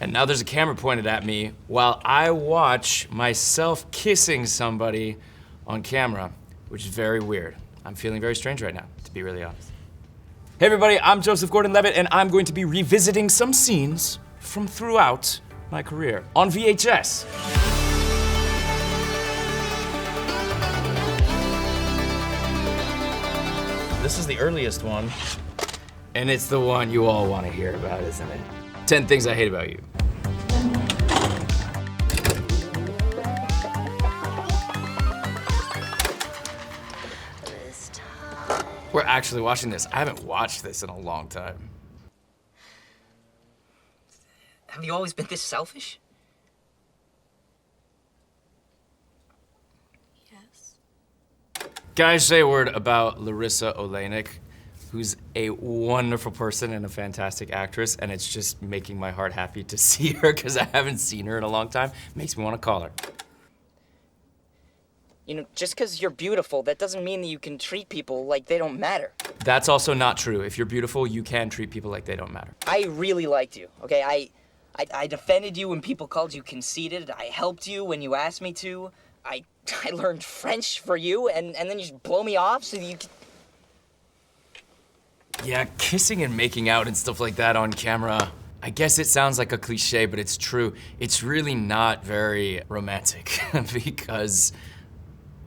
And now there's a camera pointed at me while I watch myself kissing somebody on camera, which is very weird. I'm feeling very strange right now, to be really honest. Hey everybody, I'm Joseph Gordon-Levitt, and I'm going to be revisiting some scenes from throughout my career on VHS. This is the earliest one, and it's the one you all want to hear about, isn't it? 10 Things I Hate About You. We're actually watching this. I haven't watched this in a long time. Have you always been this selfish? Yes. Guys, say a word about Larissa Oleynik, who's a wonderful person and a fantastic actress, and it's just making my heart happy to see her because I haven't seen her in a long time. Makes me want to call her. You know, just because you're beautiful, that doesn't mean that you can treat people like they don't matter. That's also not true. If you're beautiful, you can treat people like they don't matter. I really liked you, okay? I defended you when people called you conceited. I helped you when you asked me to. I learned French for you, and then you just blow me off so you can... Yeah, kissing and making out and stuff like that on camera, I guess it sounds like a cliche, but it's true. It's really not very romantic because,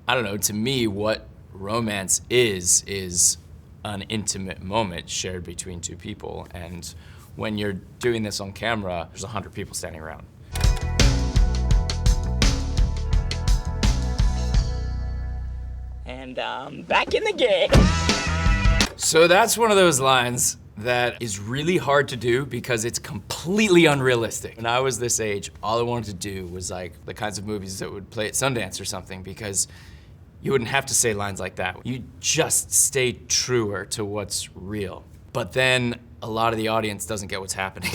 I don't know, to me, what romance is an intimate moment shared between two people. And when you're doing this on camera, there's 100 people standing around. And back in the game. So that's one of those lines that is really hard to do because it's completely unrealistic. When I was this age, all I wanted to do was like the kinds of movies that would play at Sundance or something, because you wouldn't have to say lines like that. You just stay truer to what's real. But then a lot of the audience doesn't get what's happening.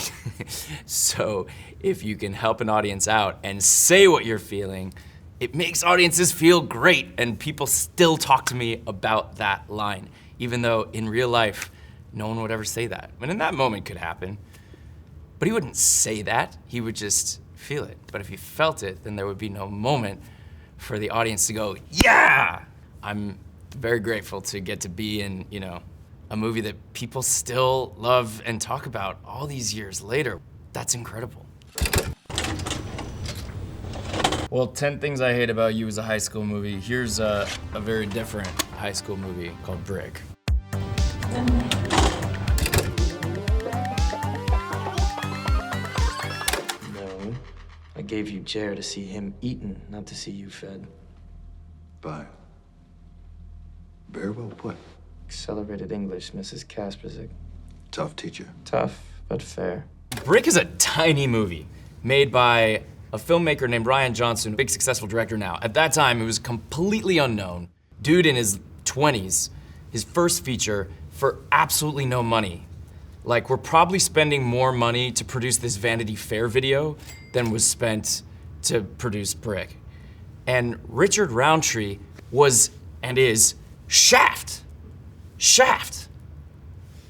So if you can help an audience out and say what you're feeling, it makes audiences feel great, and people still talk to me about that line, even though in real life, no one would ever say that. And in that moment could happen, but he wouldn't say that, he would just feel it. But if he felt it, then there would be no moment for the audience to go, yeah! I'm very grateful to get to be in, you know, a movie that people still love and talk about all these years later. That's incredible. Well, 10 Things I Hate About You is a high school movie. Here's a very different high school movie called Brick. No, I gave you Jer to see him eaten, not to see you fed. Fine. Very well put. Accelerated English, Mrs. Kasperzik. Tough teacher. Tough, but fair. Brick is a tiny movie made by a filmmaker named Rian Johnson, big successful director now. At that time, he was completely unknown. Dude in his 20s, his first feature for absolutely no money. Like, we're probably spending more money to produce this Vanity Fair video than was spent to produce Brick. And Richard Roundtree was, and is, Shaft. Shaft.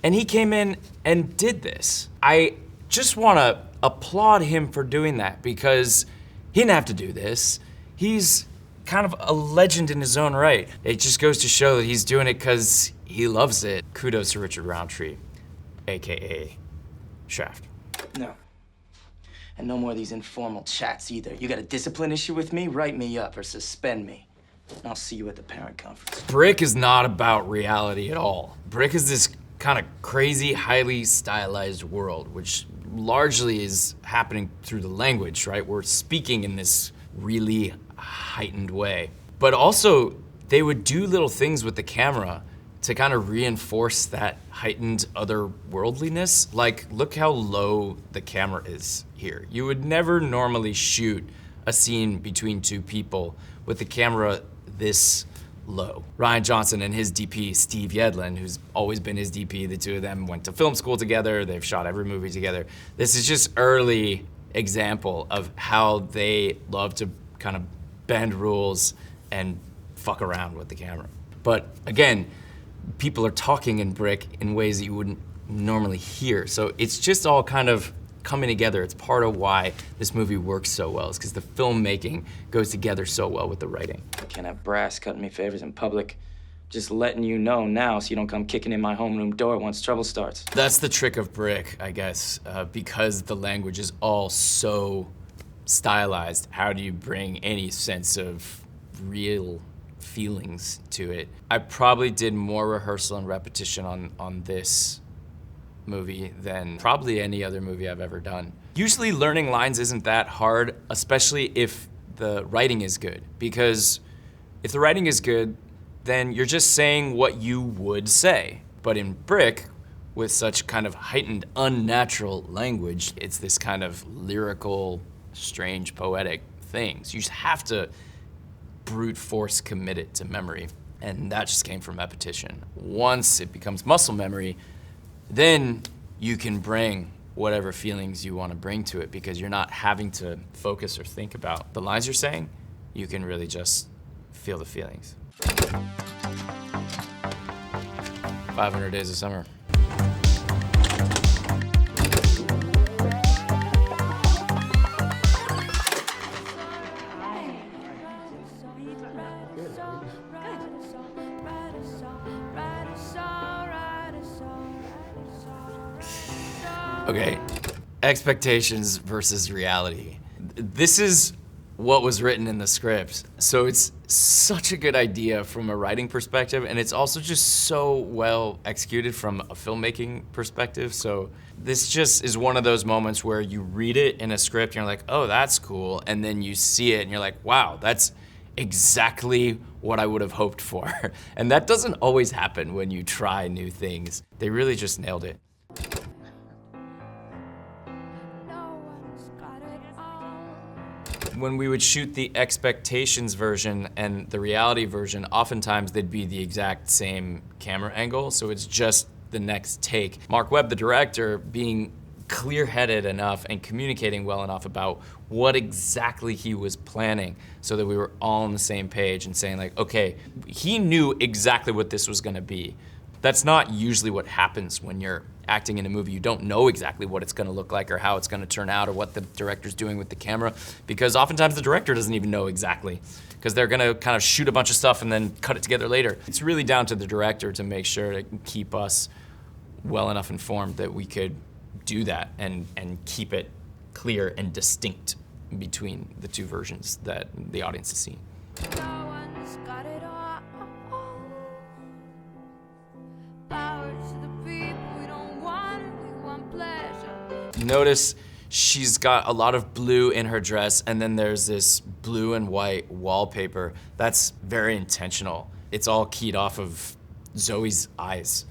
And he came in and did this. I just wanna applaud him for doing that because he didn't have to do this. He's kind of a legend in his own right. It just goes to show that he's doing it because he loves it. Kudos to Richard Roundtree, AKA Shaft. No. And no more of these informal chats either. You got a discipline issue with me? Write me up or suspend me. I'll see you at the parent conference. Brick is not about reality at all. Brick is this kind of crazy, highly stylized world, which largely is happening through the language, right? We're speaking in this really heightened way. But also, they would do little things with the camera to kind of reinforce that heightened otherworldliness. Like, look how low the camera is here. You would never normally shoot a scene between two people with the camera this low. Rian Johnson and his DP, Steve Yedlin, who's always been his DP, the two of them went to film school together, they've shot every movie together. This is just early example of how they love to kind of bend rules and fuck around with the camera. But again, people are talking in Brick in ways that you wouldn't normally hear. So it's just all kind of coming together. It's part of why this movie works so well, is because the filmmaking goes together so well with the writing. I can't have brass cutting me favors in public. Just letting you know now so you don't come kicking in my homeroom door once trouble starts. That's the trick of Brick, I guess, because the language is all so stylized. How do you bring any sense of real feelings to it? I probably did more rehearsal and repetition on this movie than probably any other movie I've ever done. Usually learning lines isn't that hard, especially if the writing is good, because if the writing is good, then you're just saying what you would say. But in Brick, with such kind of heightened, unnatural language, it's this kind of lyrical, strange, poetic thing. So you just have to brute force commit it to memory. And that just came from repetition. Once it becomes muscle memory, then you can bring whatever feelings you want to bring to it, because you're not having to focus or think about the lines you're saying. You can really just feel the feelings. 500 Days of Summer. Okay, expectations versus reality. This is what was written in the script. So it's such a good idea from a writing perspective, and it's also just so well executed from a filmmaking perspective. So this just is one of those moments where you read it in a script, and you're like, oh, that's cool, and then you see it, and you're like, wow, that's exactly what I would have hoped for. And that doesn't always happen when you try new things. They really just nailed it. When we would shoot the expectations version and the reality version, oftentimes they'd be the exact same camera angle, so it's just the next take. Mark Webb, the director, being clear-headed enough and communicating well enough about what exactly he was planning so that we were all on the same page and saying like, okay, he knew exactly what this was gonna be. That's not usually what happens when you're acting in a movie. You don't know exactly what it's gonna look like or how it's gonna turn out or what the director's doing with the camera, because oftentimes the director doesn't even know exactly, because they're gonna kind of shoot a bunch of stuff and then cut it together later. It's really down to the director to make sure to keep us well enough informed that we could do that and keep it clear and distinct between the two versions that the audience has seen. No one's got it all. Notice she's got a lot of blue in her dress, and then there's this blue and white wallpaper. That's very intentional. It's all keyed off of Zoe's eyes.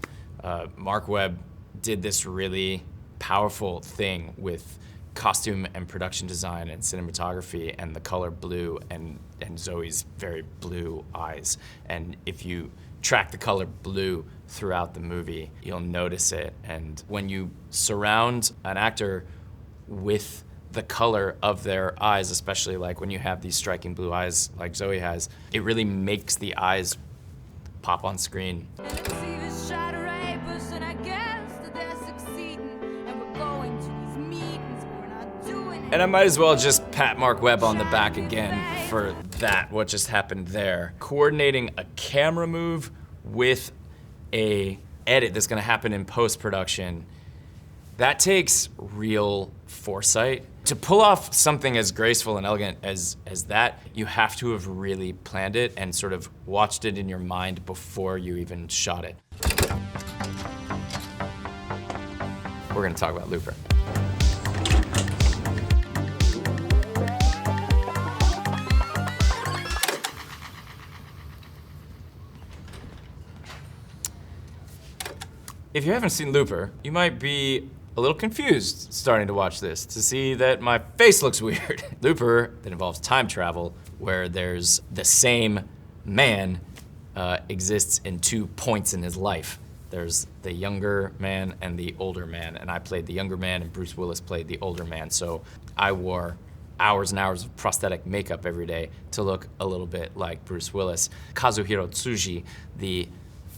Mark Webb did this really powerful thing with costume and production design and cinematography and the color blue and Zoe's very blue eyes. And if you track the color blue throughout the movie, you'll notice it. And when you surround an actor with the color of their eyes, especially like when you have these striking blue eyes like Zoe has, it really makes the eyes pop on screen. And I might as well just pat Mark Webb on the back again for that, what just happened there. Coordinating a camera move with a edit that's gonna happen in post-production, that takes real foresight. To pull off something as graceful and elegant as that, you have to have really planned it and sort of watched it in your mind before you even shot it. We're gonna talk about Looper. If you haven't seen Looper, you might be a little confused starting to watch this to see that my face looks weird. Looper, that involves time travel, where there's the same man exists in 2 points in his life. There's the younger man and the older man, and I played the younger man and Bruce Willis played the older man, so I wore hours and hours of prosthetic makeup every day to look a little bit like Bruce Willis. Kazuhiro Tsuji, the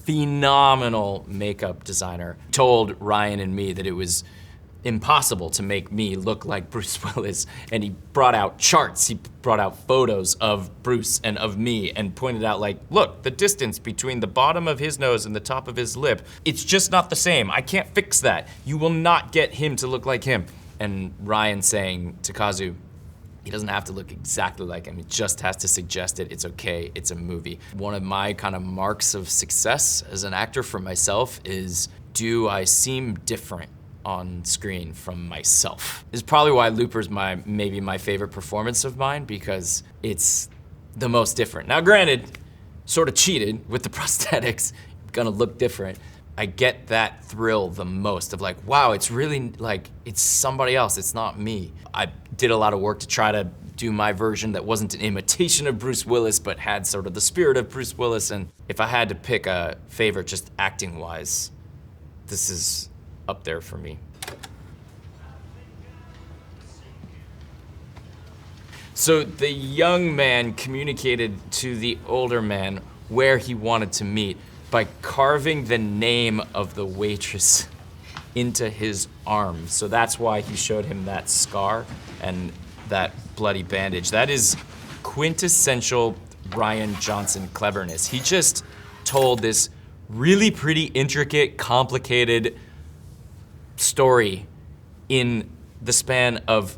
phenomenal makeup designer, told Ryan and me that it was impossible to make me look like Bruce Willis. And he brought out charts, he brought out photos of Bruce and of me and pointed out like, look, the distance between the bottom of his nose and the top of his lip, it's just not the same. I can't fix that. You will not get him to look like him. And Ryan saying to Kazu, he doesn't have to look exactly like him. He just has to suggest it. It's okay, it's a movie. One of my kind of marks of success as an actor for myself is, do I seem different on screen from myself? This is probably why Looper's maybe my favorite performance of mine, because it's the most different. Now granted, sort of cheated with the prosthetics, gonna look different. I get that thrill the most of like, wow, it's really like, it's somebody else, it's not me. I did a lot of work to try to do my version that wasn't an imitation of Bruce Willis, but had sort of the spirit of Bruce Willis. And if I had to pick a favorite just acting wise, this is up there for me. So the young man communicated to the older man where he wanted to meet by carving the name of the waitress into his arm. So that's why he showed him that scar and that bloody bandage. That is quintessential Rian Johnson cleverness. He just told this really pretty intricate, complicated story in the span of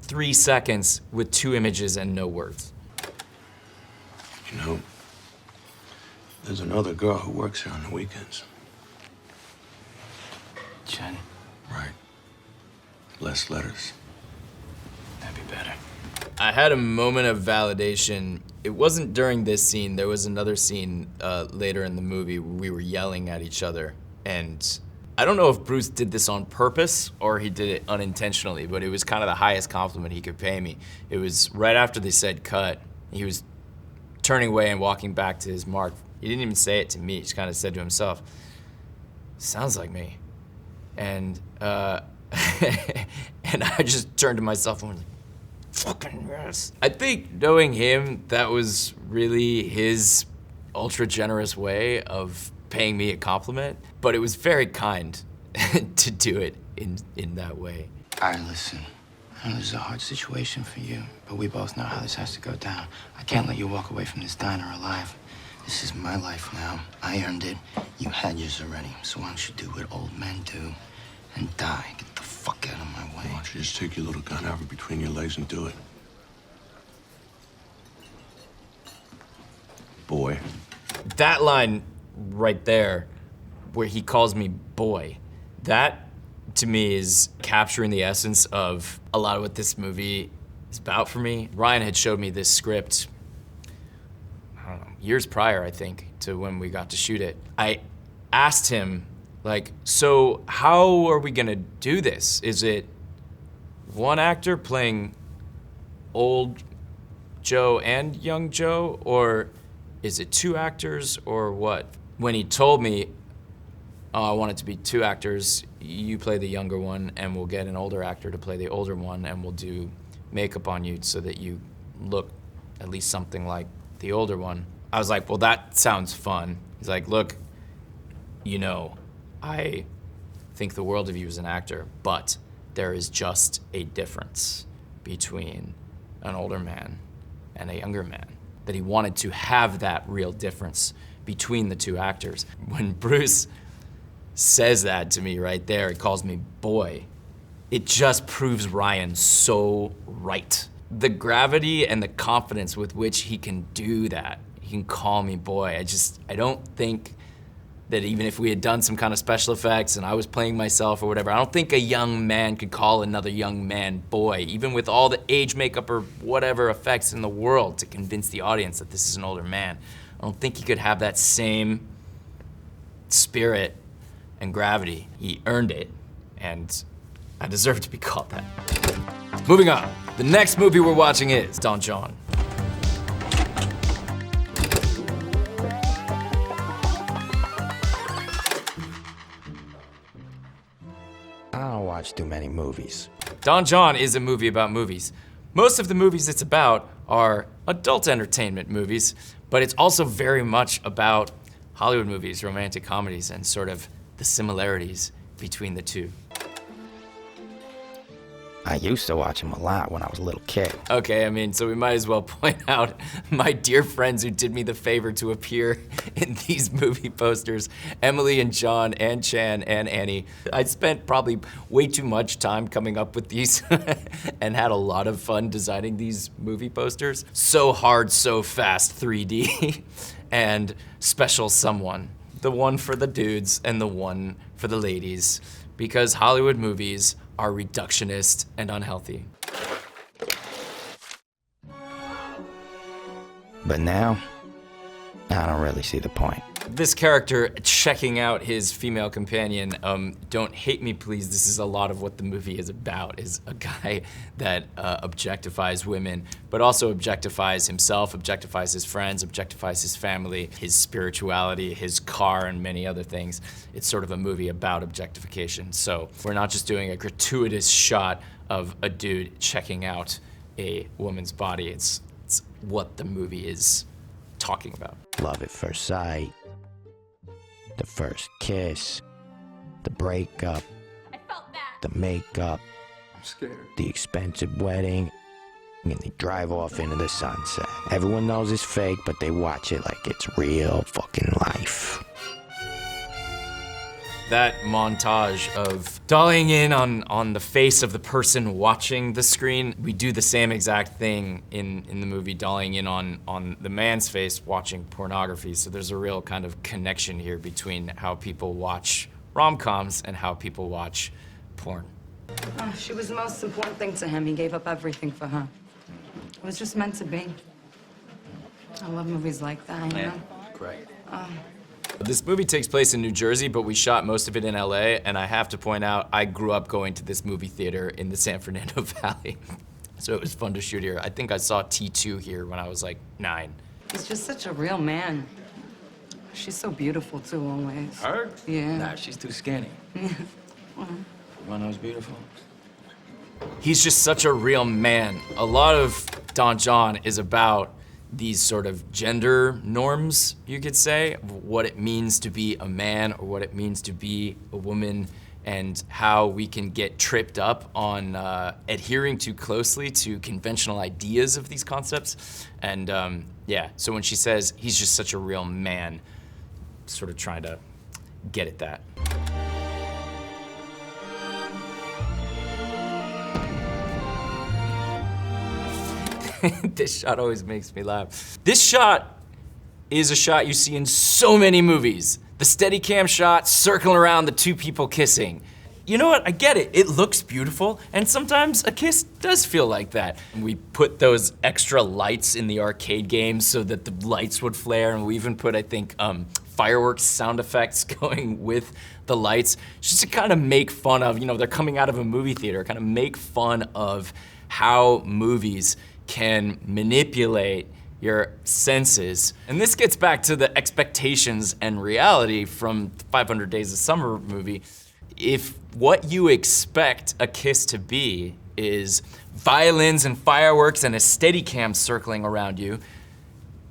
3 seconds with 2 images and no words. You know, there's another girl who works here on the weekends. Jen, Right. Less letters. that'd be better. I had a moment of validation. It wasn't during this scene. There was another scene later in the movie where we were yelling at each other. And I don't know if Bruce did this on purpose or he did it unintentionally, but it was kind of the highest compliment he could pay me. It was right after they said cut. He was turning away and walking back to his mark. He didn't even say it to me. He just kind of said to himself, sounds like me. And and I just turned to myself and went, fucking yes. I think knowing him, that was really his ultra generous way of paying me a compliment, but it was very kind to do it in that way. All right, listen. I know this is a hard situation for you, but we both know how this has to go down. I can't let you walk away from this diner alive. This is my life now. I earned it. You had yours already. So why don't you do what old men do and die? Get the fuck out of my way. Why don't you just take your little gun out between your legs and do it? Boy. That line right there, where he calls me boy, that to me is capturing the essence of a lot of what this movie is about for me. Ryan had showed me this script, I don't know, years prior, I think, to when we got to shoot it. I asked him, like, so how are we gonna do this? Is it one actor playing old Joe and young Joe, or is it 2 actors, or what? When he told me, oh, I want it to be 2 actors, you play the younger one, and we'll get an older actor to play the older one, and we'll do makeup on you so that you look at least something like the older one. I was like, well, that sounds fun. He's like, look, you know, I think the world of you as an actor, but there is just a difference between an older man and a younger man. That he wanted to have that real difference between the 2 actors. When Bruce says that to me right there, he calls me boy, it just proves Ryan so right. The gravity and the confidence with which he can do that, he can call me boy. I don't think that even if we had done some kind of special effects and I was playing myself or whatever, I don't think a young man could call another young man boy, even with all the age makeup or whatever effects in the world to convince the audience that this is an older man. I don't think he could have that same spirit and gravity. He earned it, and I deserve to be called that. Moving on, the next movie we're watching is Don John. I don't watch too many movies. Don John is a movie about movies. Most of the movies it's about are adult entertainment movies, but it's also very much about Hollywood movies, romantic comedies, and sort of the similarities between the two. I used to watch him a lot when I was a little kid. Okay, I mean, so we might as well point out my dear friends who did me the favor to appear in these movie posters, Emily and John and Chan and Annie. I spent probably way too much time coming up with these and had a lot of fun designing these movie posters. So Hard, So Fast 3D and Special Someone. The one for the dudes and the one for the ladies, because Hollywood movies are reductionist and unhealthy. But now, I don't really see the point. This character checking out his female companion, don't hate me please, this is a lot of what the movie is about, is a guy that objectifies women, but also objectifies himself, objectifies his friends, objectifies his family, his spirituality, his car, and many other things. It's sort of a movie about objectification. So we're not just doing a gratuitous shot of a dude checking out a woman's body, it's what the movie is talking about. Love at first sight, the first kiss, the breakup, I felt that. the makeup, I'm scared. the expensive wedding, and they drive off into the sunset. Everyone knows it's fake, but they watch it like it's real fucking life. That montage of dollying in on the face of the person watching the screen, we do the same exact thing in the movie, dollying in on the man's face watching pornography. So there's a real kind of connection here between how people watch rom-coms and how people watch porn. Oh, she was the most important thing to him. He gave up everything for her. It was just meant to be. I love movies like that, you know? Great. This movie takes place in New Jersey, but we shot most of it in LA, and I have to point out, I grew up going to this movie theater in the San Fernando Valley. So it was fun to shoot here. I think I saw T2 here when I was like 9. He's just such a real man. She's so beautiful, too, always. Her? Yeah. Nah, she's too skinny. One was beautiful. He's just such a real man. A lot of Don John is about these sort of gender norms, you could say, what it means to be a man or what it means to be a woman, and how we can get tripped up on adhering too closely to conventional ideas of these concepts. And yeah, so when she says he's just such a real man, sort of trying to get at that. This shot always makes me laugh. This shot is a shot you see in so many movies. The Steadicam shot circling around the two people kissing. You know what, I get it. It looks beautiful, and sometimes a kiss does feel like that. We put those extra lights in the arcade games so that the lights would flare, and we even put, I think, fireworks sound effects going with the lights, just to kind of make fun of, you know, they're coming out of a movie theater, kind of make fun of how movies can manipulate your senses. And this gets back to the expectations and reality from 500 Days of Summer movie. If what you expect a kiss to be is violins and fireworks and a Steadicam circling around you,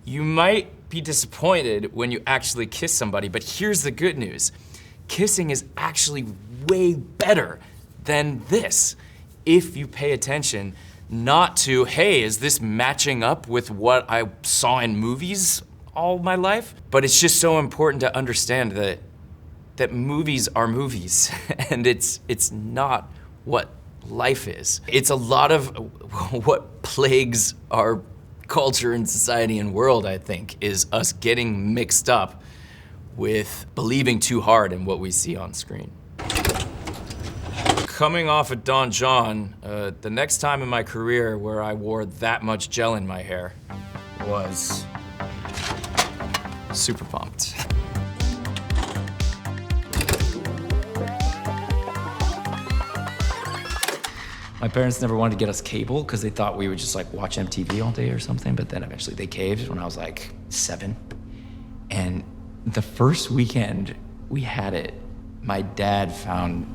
you might be disappointed when you actually kiss somebody, but here's the good news. Kissing is actually way better than this if you pay attention. Not to, hey, is this matching up with what I saw in movies all my life? But it's just so important to understand that movies are movies, and it's not what life is. It's a lot of what plagues our culture and society and world, I think, is us getting mixed up with believing too hard in what we see on screen. Coming off of Don John, the next time in my career where I wore that much gel in my hair was super pumped. My parents never wanted to get us cable because they thought we would just like watch MTV all day or something, but then eventually they caved when I was like 7. And the first weekend we had it, my dad found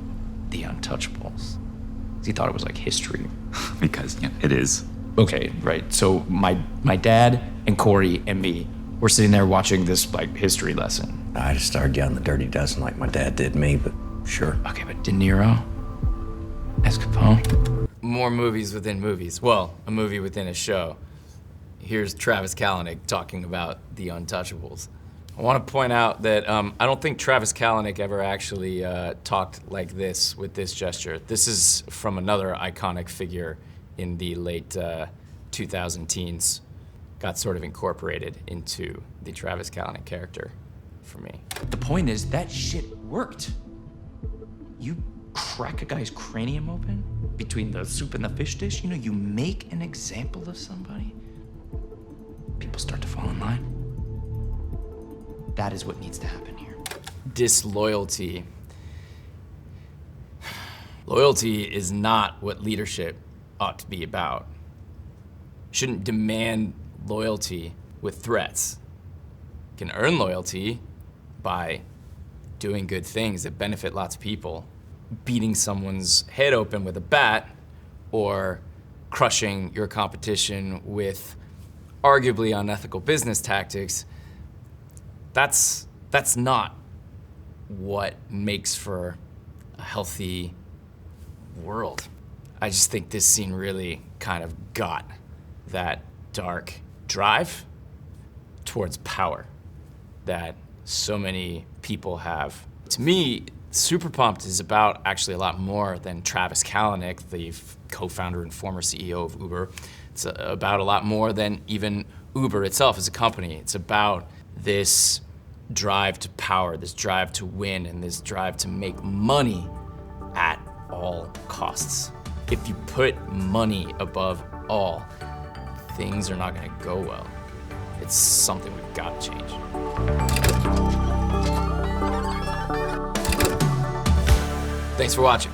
The Untouchables. He thought it was like history. Because yeah, it is. Okay, right. So my dad and Corey and me were sitting there watching this like history lesson. I just started yelling the Dirty Dozen like my dad did me, but sure. Okay, but De Niro as Capone. more movies within movies. Well, a movie within a show. Here's Travis Kalanick talking about The Untouchables. I want to point out that I don't think Travis Kalanick ever actually talked like this with this gesture. This is from another iconic figure in the late 2010s. Got sort of incorporated into the Travis Kalanick character for me. The point is, that shit worked. You crack a guy's cranium open between the soup and the fish dish, you know, you make an example of somebody, people start to fall in line. That is what needs to happen here. Disloyalty. Loyalty is not what leadership ought to be about. Shouldn't demand loyalty with threats. Can earn loyalty by doing good things that benefit lots of people. Beating someone's head open with a bat or crushing your competition with arguably unethical business tactics, that's not what makes for a healthy world. I just think this scene really kind of got that dark drive towards power that so many people have. To me, Super Pumped is about actually a lot more than Travis Kalanick, the co-founder and former CEO of Uber. It's about a lot more than even Uber itself as a company. It's about this drive to power, this drive to win, and this drive to make money at all costs. If you put money above all, things are not gonna go well. It's something we've got to change. Thanks for watching.